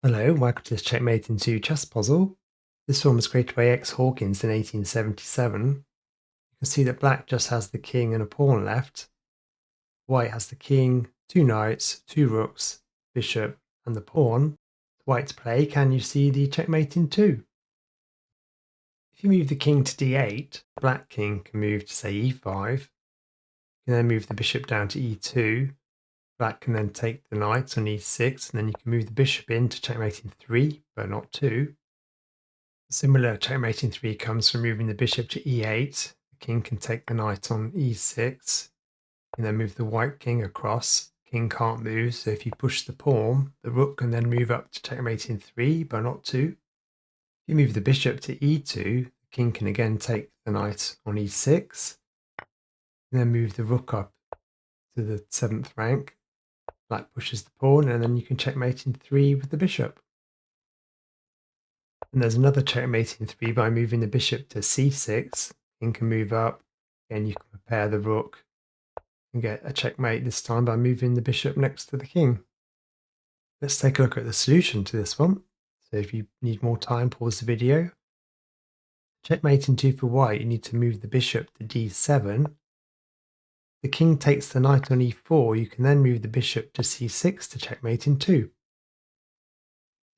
Hello, welcome to this Checkmate in 2 chess puzzle. This one was created by X Hawkins in 1877. You can see that black just has the king and a pawn left. White has the king, 2 knights, 2 rooks, bishop, and the pawn. White's play, can you see the checkmate in 2? If you move the king to d8, the black king can move to say e5. You can then move the bishop down to e2. Black can then take the knight on e6, and then you can move the bishop in to checkmate in 3, but not 2. Similar checkmate in 3 comes from moving the bishop to e8. The king can take the knight on e6, and then move the white king across. King can't move, so if you push the pawn, the rook can then move up to checkmate in 3, but not 2. If you move the bishop to e2, the king can again take the knight on e6, and then move the rook up to the 7th rank. Black pushes the pawn, and then you can checkmate in 3 with the bishop. And there's another checkmate in 3 by moving the bishop to c6. King can move up, and you can prepare the rook and get a checkmate this time by moving the bishop next to the king. Let's take a look at the solution to this one. So if you need more time, pause the video. Checkmate in 2 for white, you need to move the bishop to d7. The king takes the knight on e4, you can then move the bishop to c6 to checkmate in 2.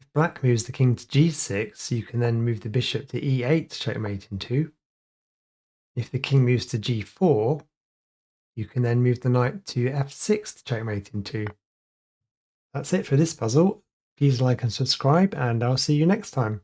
If black moves the king to g6, you can then move the bishop to e8 to checkmate in 2. If the king moves to g4, you can then move the knight to f6 to checkmate in 2. That's it for this puzzle. Please like and subscribe, and I'll see you next time.